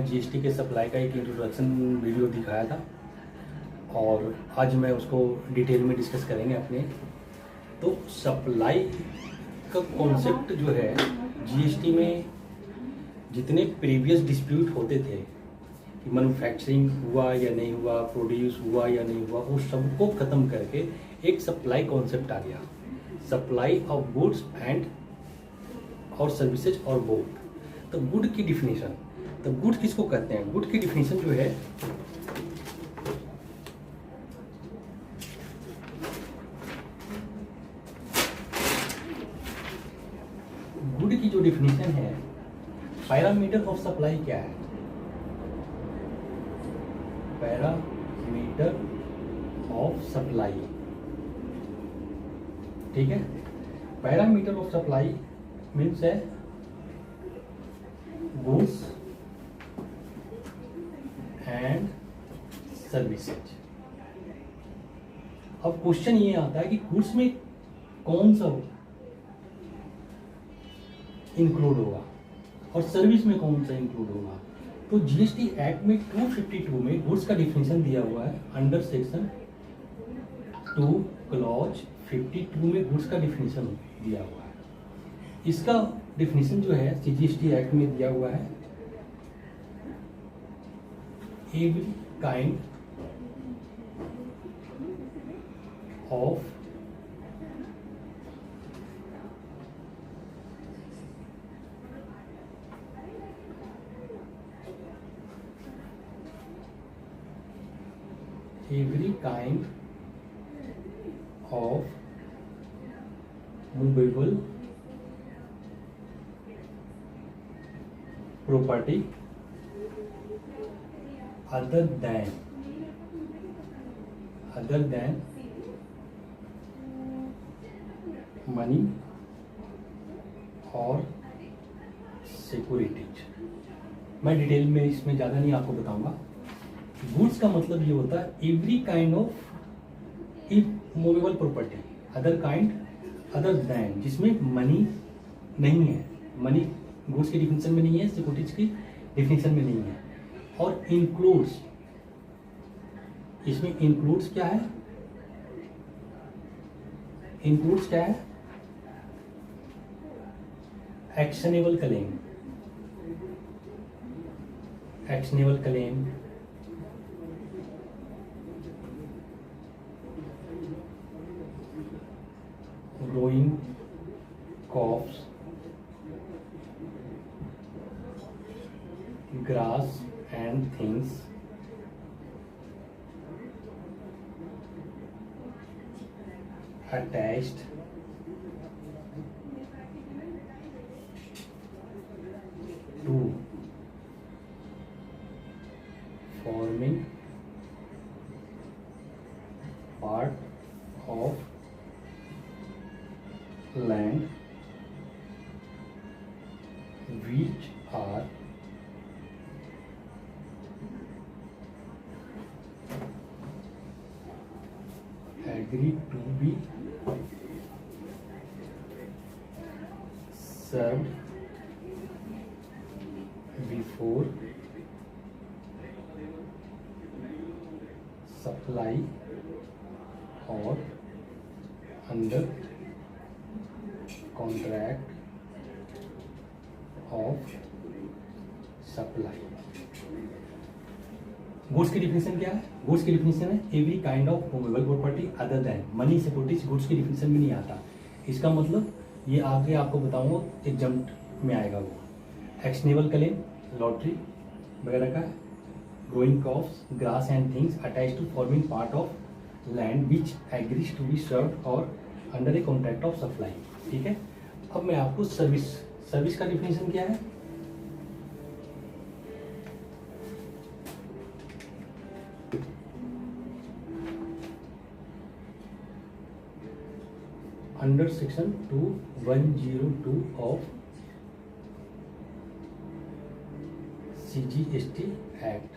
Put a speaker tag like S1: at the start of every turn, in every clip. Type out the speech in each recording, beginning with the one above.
S1: GST के supply का एक इंट्रोडक्शन वीडियो दिखाया था और आज मैं उसको डिटेल में डिस्कस करेंगे अपने। तो सप्लाई का कॉन्सेप्ट जो है जीएसटी में जितने प्रीवियस डिस्प्यूट होते थे कि मैन्युफैक्चरिंग हुआ या नहीं हुआ, प्रोड्यूस हुआ या नहीं हुआ, वो सबको ख़त्म करके एक सप्लाई कॉन्सेप्ट आ गया। सप्लाई ऑफ गुड्स एंड और सर्विसेज और बोथ। तो गुड की डिफिनीशन, तो गुड किसको कहते हैं? गुड की डिफिनीशन जो है गुड की जो डिफिनीशन है, पैरामीटर ऑफ सप्लाई क्या है? पैरामीटर ऑफ सप्लाई, ठीक है। पैरामीटर ऑफ सप्लाई मीन्स है गुड्स एंड सर्विसेज। अब क्वेश्चन ये आता है कि गुड्स में कौन सा इंक्लूड होगा और सर्विस में कौन सा इंक्लूड होगा। तो जीएसटी एक्ट में 252 में गुड्स का डिफिनेशन दिया हुआ है। अंडर सेक्शन 2 क्लॉज 52 में गुड्स का डिफिनेशन दिया हुआ है। इसका डिफिनेशन जो है जीएसटी एक्ट में दिया हुआ है, every kind of every kind of movable property other than money और सिक्योरिटीज। मैं डिटेल में इसमें ज़्यादा नहीं आपको बताऊंगा। गुड्स का मतलब ये होता है every kind of movable property other than, जिसमें मनी नहीं है। मनी गुड्स की डिफिनेशन में नहीं है, सिक्योरिटीज की डिफिनेशन में नहीं है। और इंक्लूड्स, इसमें इंक्लूड्स क्या है? इंक्लूड्स क्या है? Actionable claim, actionable claim, growing crops, grass and things, attached to forming part of land which are agreed to be served before supply or under contract of supply. Goods की definition क्या है? Goods की definition है every kind of movable property other than money, securities goods की definition में नहीं आता। इसका मतलब ये आगे आपको बताऊंगा, एग्जाम में आएगा वो। एक्शनेबल क्लेम, लॉटरी वगैरह का, growing crops, grass and things attach to forming part of land which agrees to be served और under a contract of supply, ठीक है। अब मैं आपको सर्विस का डिफिनेशन क्या है? Under section 2102 of CGST act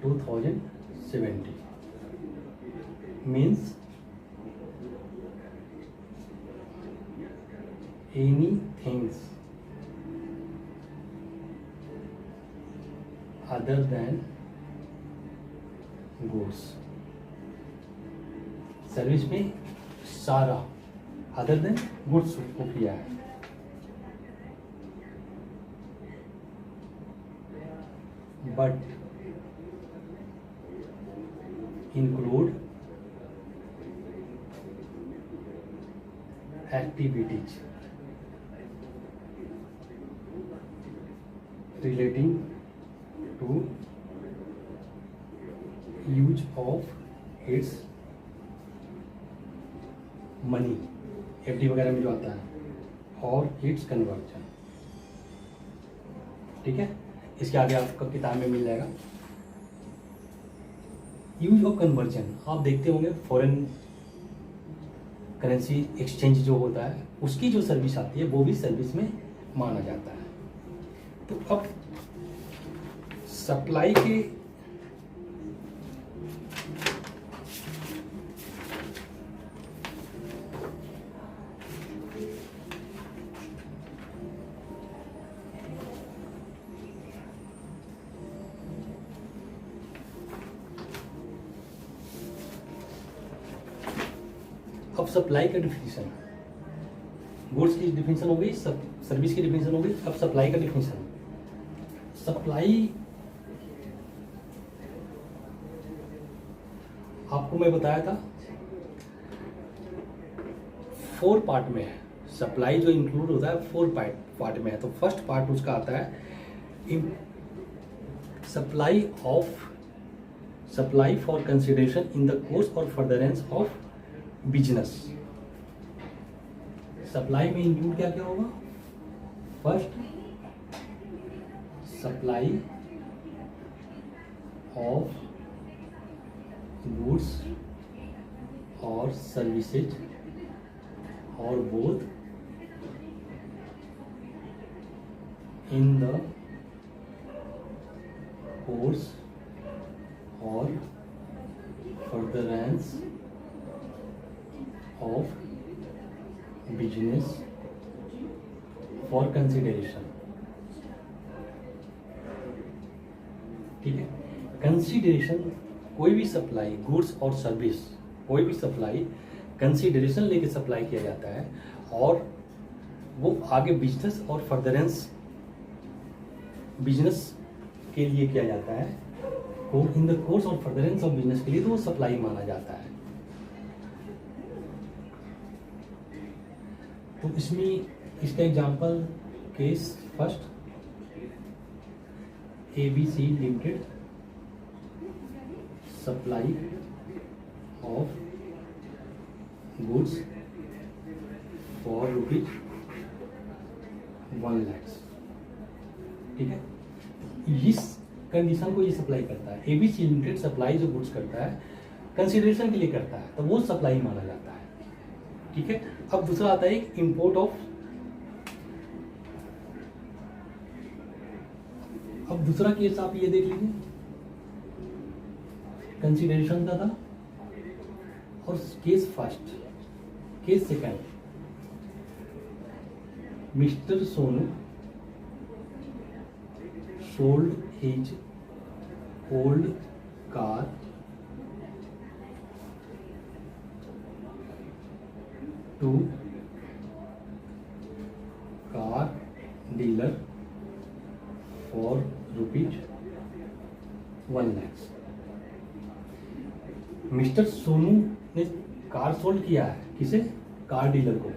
S1: 2070 means any things other than goods. Service में सारा अदर देन गुड्स को किया है। But include activities relating to use of its money, FD वगैरह में जो आता है, और इट्स कन्वर्जन। ठीक है, इसके आगे आपको किताब में मिल जाएगा। यूज ऑफ कन्वर्जन आप देखते होंगे, फॉरेन करेंसी एक्सचेंज जो होता है उसकी जो सर्विस आती है वो भी सर्विस में माना जाता है। तो अब सप्लाई के अब सप्लाई का डिफिनीशन, गुड्स की डिफिनीशन हो गई, सर्विस की डिफिनीशन हो गई। अब सप्लाई का डिफिनीशन। सप्लाई आपको मैं बताया था 4 पार्ट में है। सप्लाई जो इंक्लूड होता है 4 पार्ट में है। तो फर्स्ट पार्ट उसका आता है supply for consideration in the course और फर्दरेंस ऑफ बिजनेस। सप्लाई में इंक्लूड क्या क्या होगा? फर्स्ट, सप्लाई ऑफ गुड्स और सर्विसेज और बोथ इन द कोर्स और furtherance of business for consideration. ठीक है, कंसिडरेशन कोई भी सप्लाई, गुड्स और सर्विस, कोई भी सप्लाई कंसिडरेशन लेके सप्लाई किया जाता है और वो आगे बिजनेस और फर्दरेंस बिजनेस के लिए किया जाता है। इन द कोर्स और फर्दरेंस ऑफ बिजनेस के लिए तो वो सप्लाई माना जाता है। तो इसमें इसका example case first, ABC limited supply of goods for ₹1 lakh. ठीक है, इस कंडीशन को ये सप्लाई करता है। ABC लिमिटेड सप्लाई जो गुड्स करता है कंसिडरेशन के लिए करता है, तो वो सप्लाई माना जाता है। ठीक है, अब दूसरा आता है इंपोर्ट ऑफ। अब दूसरा केस आप ये देख लीजिए, कंसिडरेशन का था और case first. Case second, mister Sonu sold his old car to car dealer for ₹1 lakh. Mister Sonu ने कार सोल्ड किया है, किसे? कार डीलर को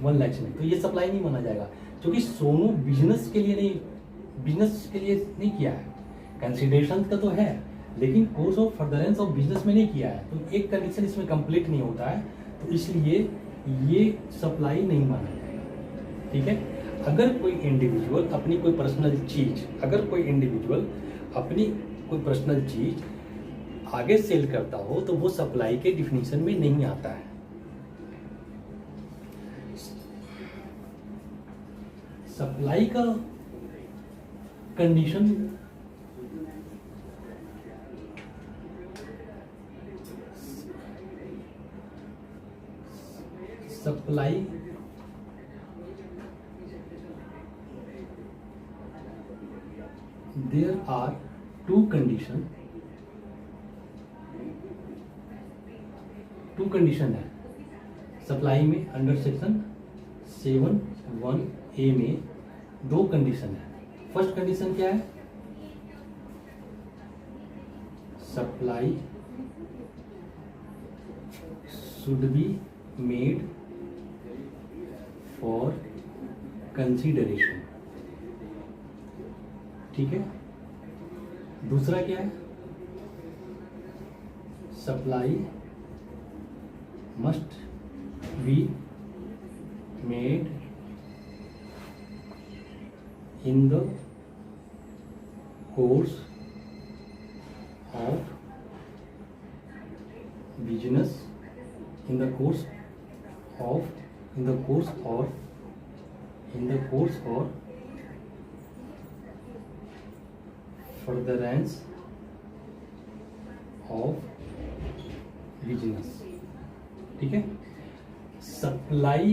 S1: 1 लाख में। तो ये सप्लाई नहीं माना जाएगा, क्योंकि सोनू बिजनेस के लिए नहीं किया है। कंसिडरेशन का तो है, लेकिन course of furtherance of business में नहीं किया है। तो एक कंडीशन इसमें कंप्लीट नहीं होता है, तो इसलिए ये सप्लाई नहीं माना जाएगा। ठीक है, अगर कोई इंडिविजुअल अपनी कोई पर्सनल चीज आगे सेल करता हो तो वो सप्लाई के डिफिनीशन में नहीं आता है। सप्लाई का condition supply there are two condition है सप्लाई में। अंडर सेक्शन 7(1)(a) में दो कंडीशन है। फर्स्ट कंडीशन क्या है? Supply should be made for consideration, ठीक है। दूसरा क्या है? Supply must be made in the course of business, in the course or furtherance of business, ठीक है। सप्लाई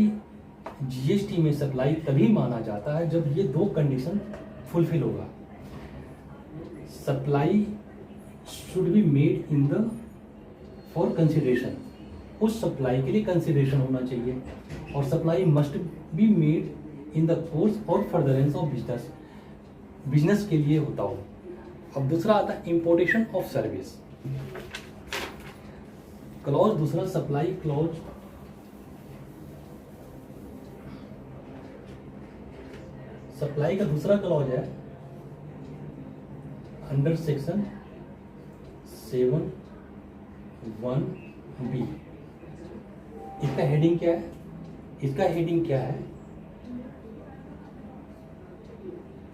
S1: जीएसटी में सप्लाई तभी माना जाता है जब ये दो कंडीशन फुलफिल होगा। Supply should be made in the for consideration, उस सप्लाई के लिए कंसिडरेशन होना चाहिए, और supply must be made in the course और फर्दरेंस ऑफ बिजनेस, बिजनेस के लिए होता हो। अब दूसरा आता है इंपोर्टेशन ऑफ सर्विस क्लॉज। दूसरा सप्लाई क्लॉज सप्लाई का दूसरा क्लॉज है अंडर सेक्शन 7(1)(b)। इसका हेडिंग क्या है? इसका हेडिंग क्या है?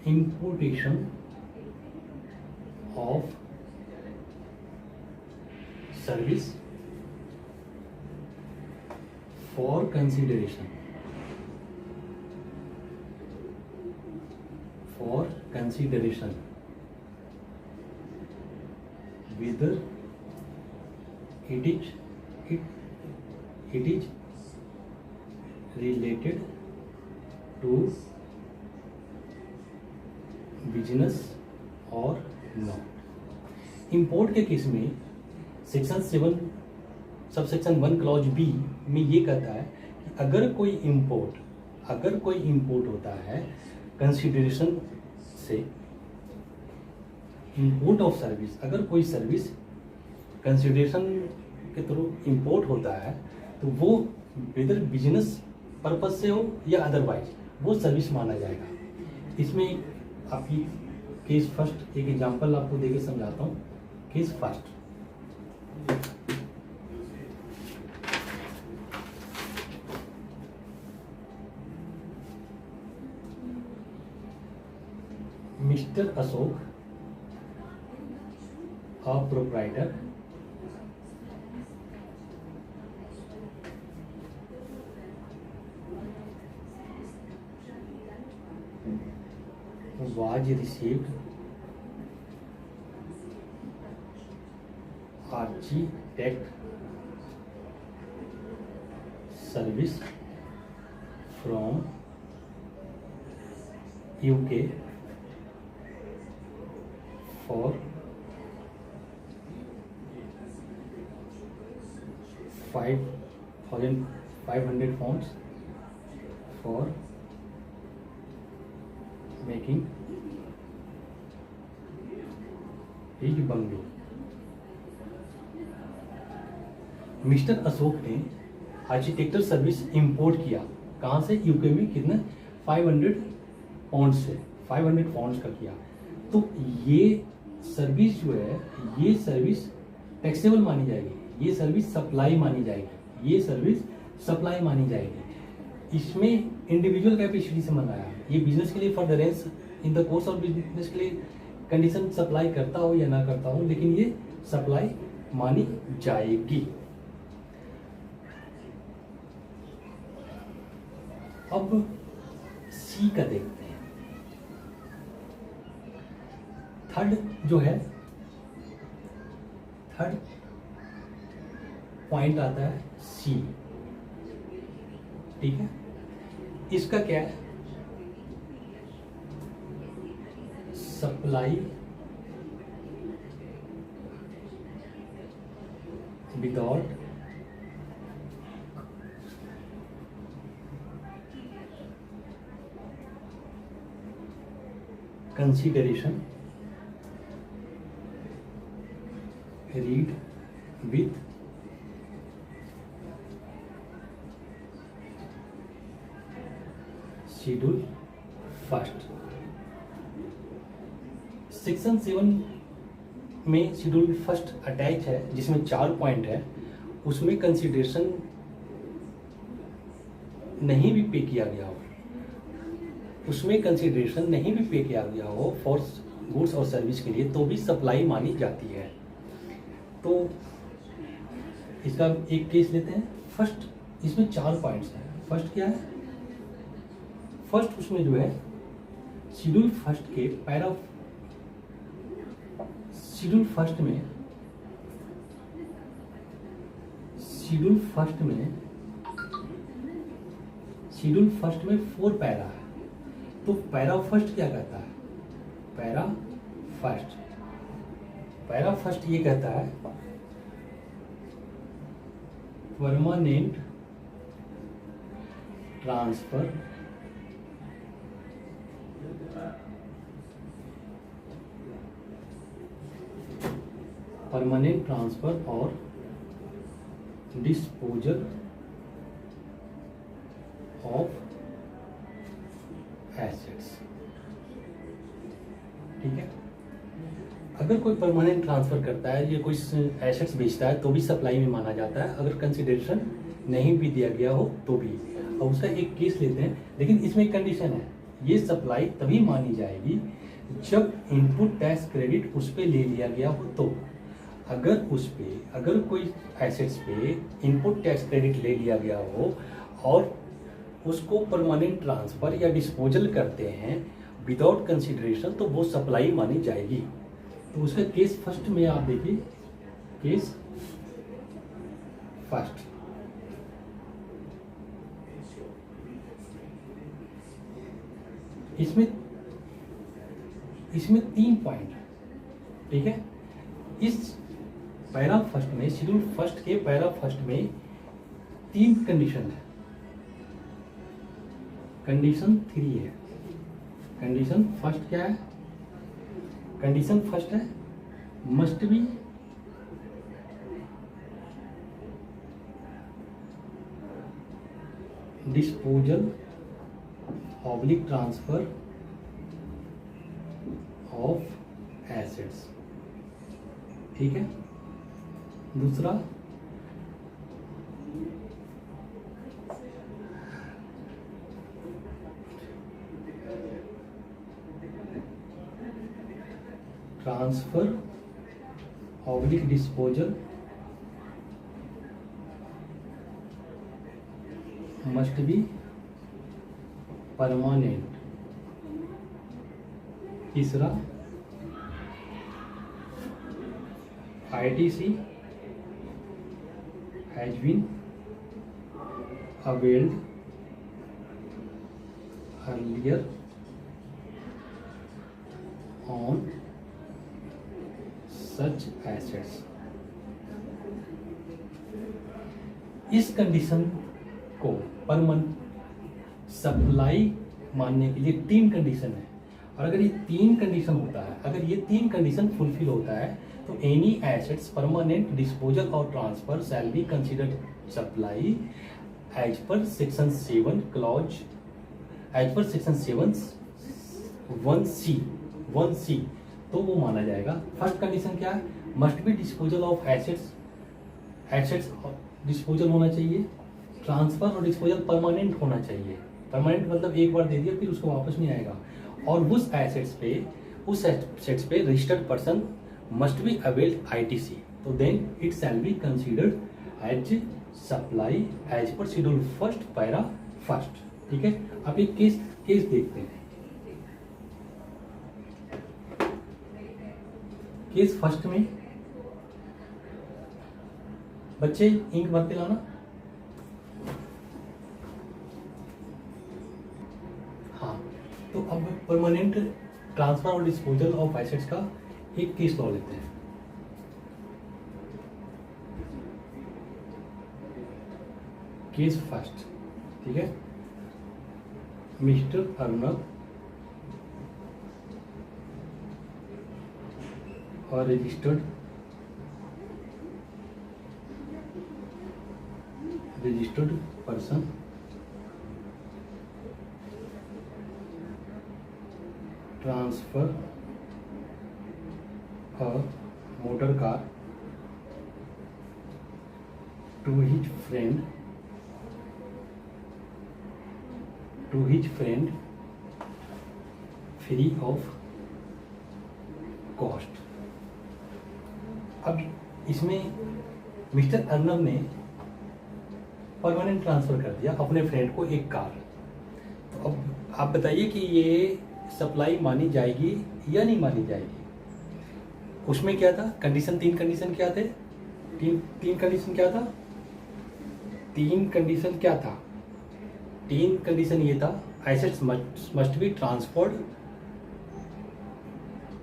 S1: Importation of service for consideration, whether it is related to business और नॉट। इंपोर्ट के केस में सेक्शन 7 सबसेक्शन 1 क्लॉज बी में ये कहता है कि अगर कोई इंपोर्ट होता है कंसिडरेशन से, इंपोर्ट ऑफ सर्विस, अगर कोई सर्विस कंसिडरेशन के थ्रू इंपोर्ट होता है तो वो वेदर बिजनेस पर्पज से हो या अदरवाइज वो सर्विस माना जाएगा। इसमें आपकी केस फर्स्ट एक एग्जांपल आपको देके समझाता हूँ। Case first, mister Ashok a proprietor was received architect service from UK for 5,500 pounds for making his bungalow। Mister Ashok ने आर्किटेक्चर सर्विस इंपोर्ट किया, कहाँ से? यूके में। कितना? 500 पाउंड से, 500 पाउंड का किया। तो ये सर्विस जो है, ये सर्विस टैक्सेबल मानी जाएगी, ये सर्विस सप्लाई मानी जाएगी। इसमें इंडिविजुअल कैपेसिटी से मंगाया, ये बिजनेस के लिए furtherance in the course of business के लिए कंडीशन सप्लाई करता हो या ना करता हो, लेकिन ये सप्लाई मानी जाएगी। अब सी का देखते हैं। थर्ड जो है, थर्ड पॉइंट आता है सी, ठीक है। इसका क्या है? Supply without consideration read with schedule first. Section 7 में शेड्यूल फर्स्ट अटैच है जिसमें 4 पॉइंट है, उसमें कंसिडरेशन नहीं भी पे किया गया हो, उसमें कंसिडरेशन नहीं भी पे किया गया हो फॉर गुड्स और सर्विस के लिए, तो भी सप्लाई मानी जाती है। तो इसका एक केस लेते हैं। फर्स्ट, इसमें 4 पॉइंट्स हैं। फर्स्ट क्या है? फर्स्ट उसमें जो है शेड्यूल फर्स्ट के शेड्यूल फर्स्ट में 4 पैरा है। तो पैरा फर्स्ट क्या कहता है? पैरा फर्स्ट ये कहता है परमानेंट ट्रांसफर और डिस्पोजल ऑफ एसेट्स। ठीक है, अगर कोई परमानेंट ट्रांसफर करता है या कोई एसेट्स बेचता है तो भी सप्लाई में माना जाता है, अगर कंसिडरेशन नहीं भी दिया गया हो तो भी। अब उसका एक केस लेते हैं, लेकिन इसमें एक कंडीशन है, ये सप्लाई तभी मानी जाएगी जब इनपुट टैक्स क्रेडिट उस पर ले लिया गया हो। तो अगर कोई एसेट्स पे इनपुट टैक्स क्रेडिट ले लिया गया हो और उसको परमानेंट ट्रांसफर या डिस्पोजल करते हैं विदाउट कंसिडरेशन, तो वो सप्लाई मानी जाएगी। तो उसका केस फर्स्ट में आप देखिए, केस फर्स्ट इसमें 3 पॉइंट। ठीक है, इस पैरा फर्स्ट में, शेड्यूल फर्स्ट के पैरा फर्स्ट में 3 कंडीशन है। कंडीशन 3 है। कंडीशन फर्स्ट क्या है? कंडीशन फर्स्ट है must be disposal oblique transfer of assets. ठीक है, दूसरा transfer oblique disposal must be permanent. तीसरा ITC has been availed earlier on such assets। इस कंडीशन को परमानेंट सप्लाई मानने के लिए 3 कंडीशन है, और अगर ये 3 कंडीशन होता है, अगर ये 3 कंडीशन फुलफिल होता है तो एनी एसेट्स परमानेंट डिस्पोजल और transfer shall be considered supply as per section 7 clause, as per section 7 1C, तो वो माना जाएगा। फर्स्ट कंडीशन क्या है? Must be disposal of assets disposal होना चाहिए, ट्रांसफर और डिस्पोजल परमानेंट होना चाहिए। परमानेंट मतलब एक बार दे दिया फिर उसको वापस नहीं आएगा, और उस एसेट्स पे registered person must be availed ITC, तो then it shall be considered as supply as per schedule first para first. ठीक है, अब एक केस देखते हैं। केस फर्स्ट में बच्चे इंक भर के लाना। हाँ, तो अब परमानेंट ट्रांसफर और डिस्पोजल ऑफ एसेट्स का एक केस लॉ लेते हैं। केस फर्स्ट, ठीक है। मिस्टर अर्नब और registered person transfer a motor car to his friend free of cost। अब इसमें मिस्टर अर्नब ने परमानेंट ट्रांसफ़र कर दिया अपने फ्रेंड को एक कार। तो अब आप बताइए कि ये सप्लाई मानी जाएगी या नहीं मानी जाएगी। उसमें क्या था कंडीशन, तीन कंडीशन क्या थे, तीन कंडीशन क्या था, तीन कंडीशन ये था, assets must be transferred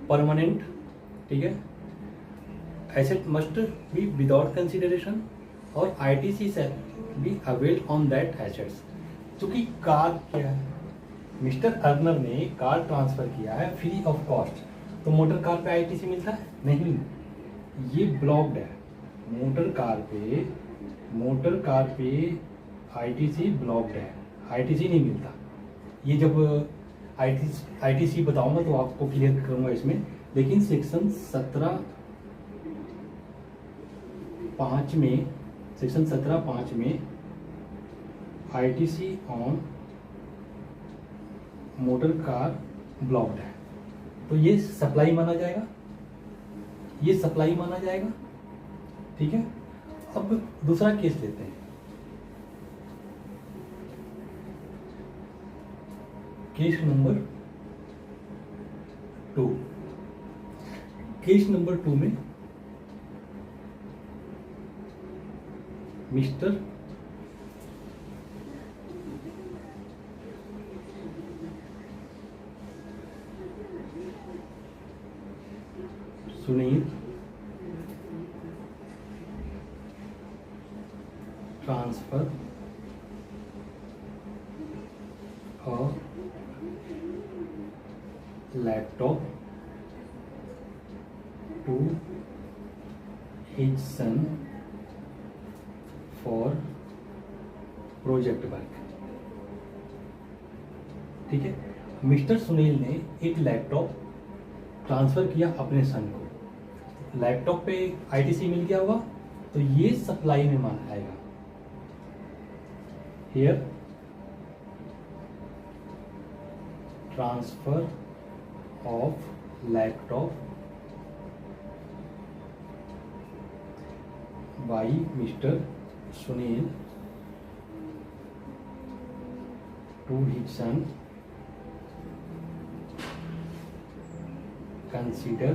S1: permanent, ठीक है, asset must be without consideration और ITC से be availed on that assets. क्योंकि कार क्या है, मिस्टर अर्नब ने कार ट्रांसफर किया है फ्री ऑफ कॉस्ट, तो मोटर कार पे ITC मिलता है नहीं, ये ब्लॉक्ड है। मोटर कार पे ITC ब्लॉक्ड है, ITC नहीं मिलता। ये जब ITC बताऊंगा तो आपको क्लियर करूंगा इसमें। लेकिन सेक्शन 17(5) में ITC on motor car blocked है, तो ये सप्लाई माना जाएगा, ठीक है। अब दूसरा केस लेते हैं, केस नंबर 2। केस नंबर 2 में mister Sunil transfer a laptop to his son for project work, ठीक है। मिस्टर सुनील ने एक लैपटॉप ट्रांसफ़र किया अपने सन को, लैपटॉप पे ITC मिल गया होगा, तो ये सप्लाई में माना जाएगा। Here transfer of laptop by mister Sunil to his son consider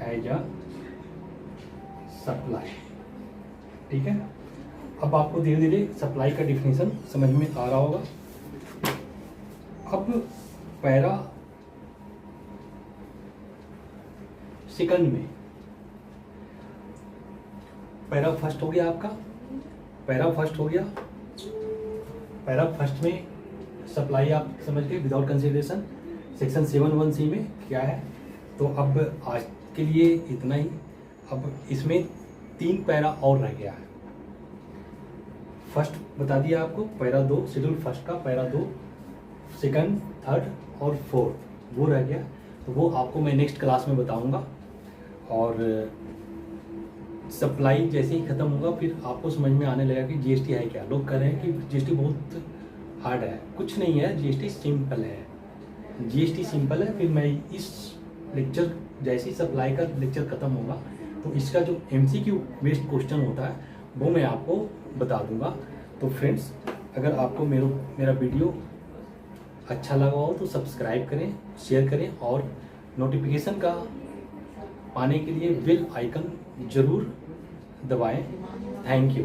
S1: as a supply, ठीक है। अब आपको धीरे धीरे सप्लाई का डिफिनेशन समझ में आ रहा होगा। अब पैरा सेकंड में, पैरा फर्स्ट हो गया आपका, पैरा फर्स्ट में सप्लाई आप समझ गए विदाउट कंसिडरेशन। सेक्शन 7(1)(c) में क्या है, तो अब आज के लिए इतना ही। अब इसमें 3 पैरा और रह गया है। फर्स्ट बता दिया आपको, पैरा 2 शेड्यूल फर्स्ट का पैरा 2, सेकंड, थर्ड और फोर्थ वो रह गया, तो वो आपको मैं नेक्स्ट क्लास में बताऊंगा। और सप्लाई जैसे ही ख़त्म होगा फिर आपको समझ में आने लगेगा कि GST है क्या। लोग कह रहे हैं कि GST बहुत हार्ड है, कुछ नहीं है, GST सिंपल है, GST सिंपल है। फिर मैं इस लेक्चर जैसे ही सप्लाई का लेक्चर ख़त्म होगा तो इसका जो MCQ बेस्ड क्वेश्चन होता है वो मैं आपको बता दूंगा। तो फ्रेंड्स, अगर आपको मेरा वीडियो अच्छा लगा हो तो सब्सक्राइब करें, शेयर करें और नोटिफिकेशन का पाने के लिए बेल आइकन ज़रूर दबाएं। Thank you.